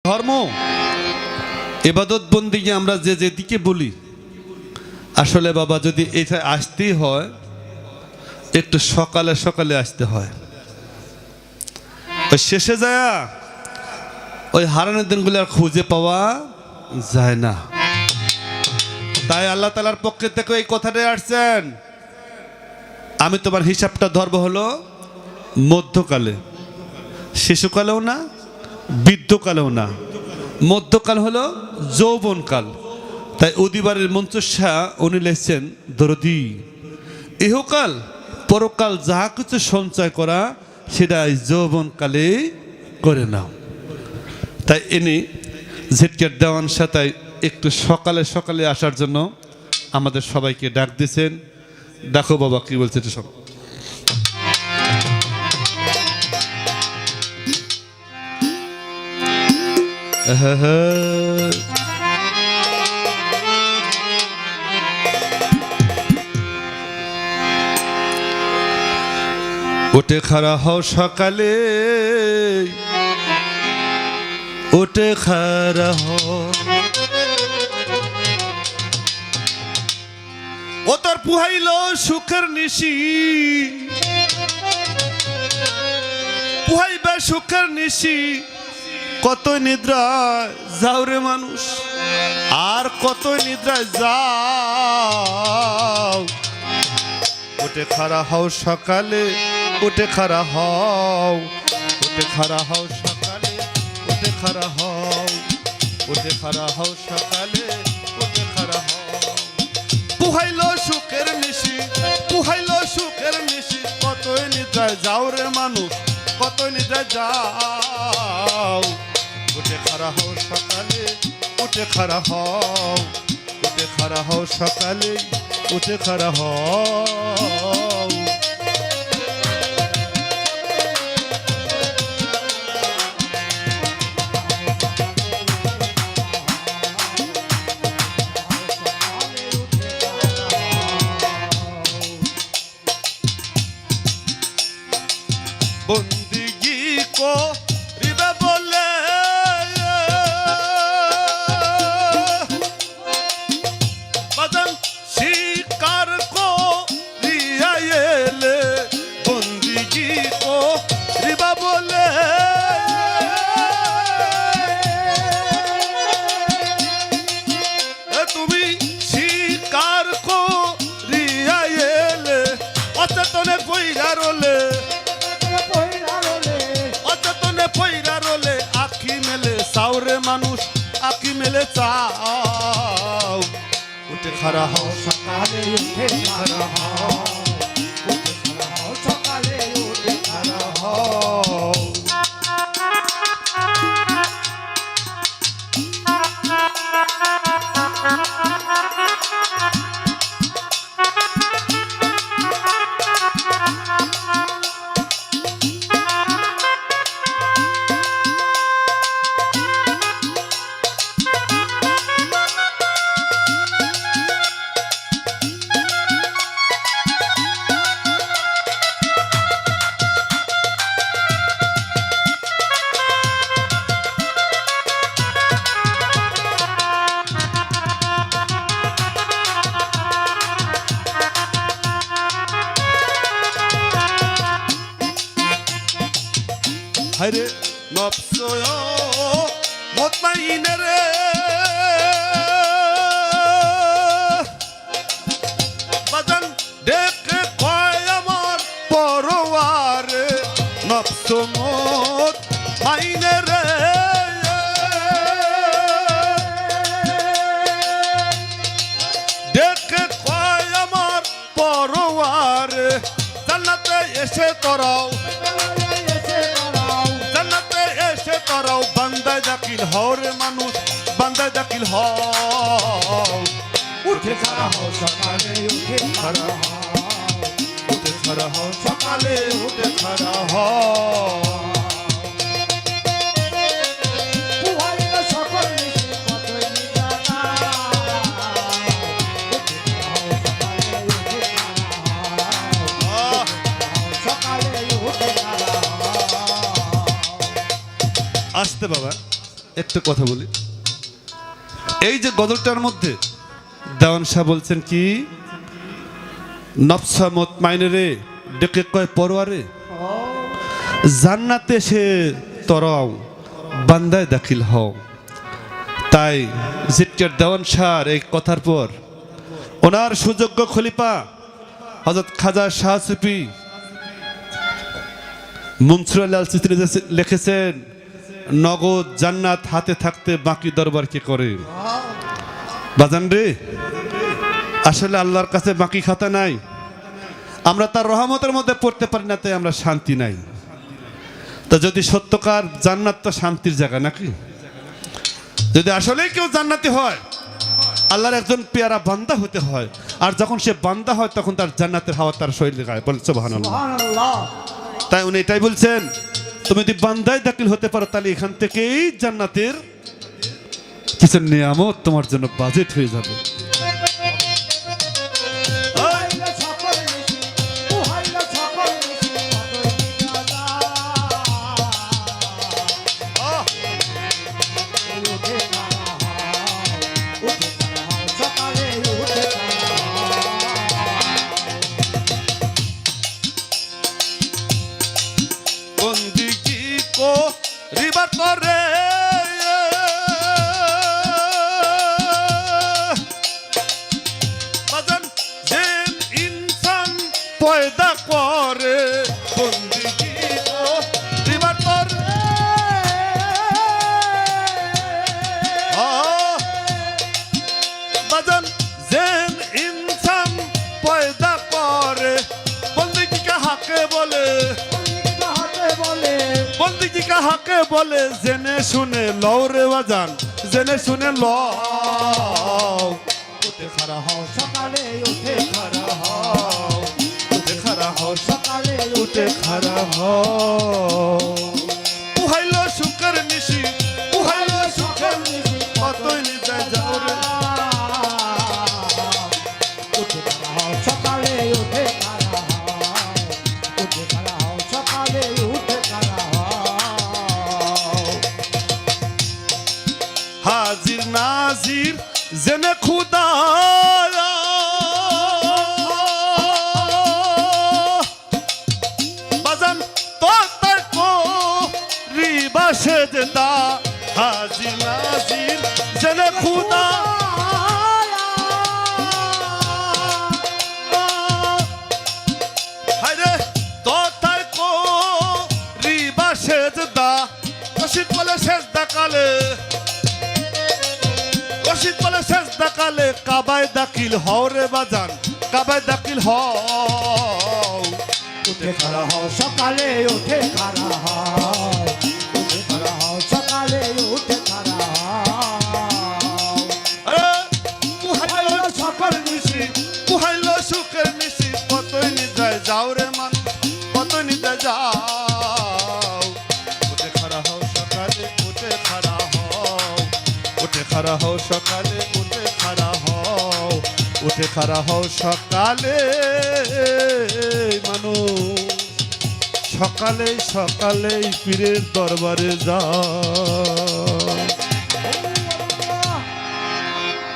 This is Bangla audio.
ধর্ম ইবাদত বন্দিকে আমরা যে যেদিকে বলি, আসলে বাবা যদি এটা আসতেই হয় একটু সকালে সকালে আসতে হয়। ওই শেষে যায় ওই হারানোর দিনগুলো আর খুঁজে পাওয়া যায় না। তাই আল্লাহ তাআলার পক্ষ থেকে এই কথাটাই আসছেন, আমি তোমার হিসাবটা ধরব হলো মধ্যকালে, শিশুকালেও না, বৃদ্ধকালেও না, মধ্যকাল হলো যৌবনকাল। তাই উদিবারের মঞ্চস্যা উনি লিখছেন, দরদি ইহকাল পরকাল যাহা কিছু সঞ্চয় করা সেটা যৌবনকালে করে নাও। তাই ইনি ঝিটকের দেওয়ান সাতাই একটু সকালে সকালে আসার জন্য আমাদের সবাইকে ডাক দিয়েছেন। দেখো বাবা কি বলছে এটা সব। উঠে খাড়া হও সকালে, উঠে খাড়া হও, ও তোর পুহাইল সুখের নিশি, পুহাইবে সুখের নিশি, কত নিদ্রায় যাও রে মানুষ, আর কত নিদ্রায় যাও। উঠে খাড়া হও সকালে, উঠে খাড়া হও, উঠে খাড়া হও সকালে, উঠে খাড়া হও, উঠে খাড়া হও সকালে, উঠে খাড়া হও। পুহাইল সুখের নিশি, পুহাইল সুখের নিশি, কতই নিদ্রায় যাও রে মানুষ, কতই নিদ্রায় যাও। উঠে খাড়া হও সকালে, উঠে খাড়া হও, উঠে খাড়া হও সকালে, উঠে খাড়া হও। বন্দিগি করিবে বলে বাজান শিকার করিয়া এলে, বন্দিগি করিবা বলে তুমি শিকার করিয়া এলে, অচেতনে বইরা রলে, আখি মেলে চাও রে মানুষ, আখি মেলে চাও। উঠে খাড়া হও সকালে, উঠে খাড়া হও, উঠে খাড়া হও সকালে, উঠে খাড়া হও। হায়রে নফস মুতমাইনে রে, বাজান ডেকে কয় আমার পরওয়ারে, নফস মুতমাইনে রে, ডেকে কয় আমার পরওয়ারে, জান্নাতে এসে তোরাও, তারাও বান্দায় দাখিল হও রে মানুষ, বান্দায় দাখিল হও। উঠে খাড়া হও সকালে, উঠে খাড়া হও, উঠে খাড়া হও সকালে, উঠে খাড়া হও। আসতে বাবা। একটু কথা বলি। এই যে গজলটার মধ্যে দেওয়ান শাহ বলছেন কি, নফসা মুতমাইনে রে ডেকে কয় পরোয়ারে, জান্নাতে সে তরাও বান্দায় দাখিল হও। তাই জিটকার দেওয়ান শাহর এই কথার পর ওনার সুযোগ্য খলিফা হযরত খাজা শাহ সুফি মনসুর আলী আল চিশতি লিখেছেন, নগদ জান্নাত হাতে থাকতে বাকি দরবার কি করে। বাজান রে, আসলে আল্লাহর কাছে বাকি খাতা নাই, আমরা তার রহমতের মধ্যে পড়তে পারি না, তাই আমরা শান্তি নাই। তা যদি সত্যকার জান্নাত তো শান্তির জায়গা নাকি, যদি আসলেই কেউ জান্নাতি হয় আল্লাহর একজন পেয়ারা বান্দা হতে হয়, আর যখন সে বান্দা হয় তখন তার জান্নাতের হাওয়া তার শরীরে গায়ে বলে সুবহানাল্লাহ। তাই উনি এটাই বলছেন, তুমি যদি বান্দায় দাখিল হতে পারো তাহলে এখান থেকেই জান্নাতের কিছু নিয়ামত তোমার জন্য বাজেট হয়ে যাবে। পয়দা করে বন্দিগি দিবার করে, বাজান জেন ইনসান পয়দা করে বন্দিগি কাহাকে বলে, বন্দিগি কাহাকে বলে, জেনে শুনে লও রে বাজান, জেনে শুনে লও। উঠে খাড়া হও সকালে, উঠে খাড়া হও, সকালে উঠে খাড়া হও। উহাইল সুখের নিশি, উহাইল সুখের নিশি, কতই নিতে যাও রে। উঠে খাড়া হও সকালে, উঠে খাড়া হও, উঠে খাড়া হও সকালে, উঠে খাড়া হও। হাজির নাজির জেনে খুদা সেজদা, হাজির নাজির জেনে খুদা, হায়রে তোতার কো রিবা সেজদা, রশিদ বলে সেজদা কালে, রশিদ বলে সেজদা কালে, কাবায় দাখিল হও রে বাজান, কাবায় দাখিল হও। উঠে খাড়া হও সকালে, উঠে খাড়া হও, সকালে উঠে খাড়া হও। সকাল নিশি, পুহাইল সুখের নিশি, কতই নিদ্রায় যাও রে মান, কতই নিদ্রায় যাও। উঠে খাড়া হও সকালে, উঠে খাড়া হও, উঠে খাড়া হও সকালে, উঠে খাড়া হও, উঠে খাড়া হও সকালে। মানুষ সকালে সকালে পীরের দরবারে যায়।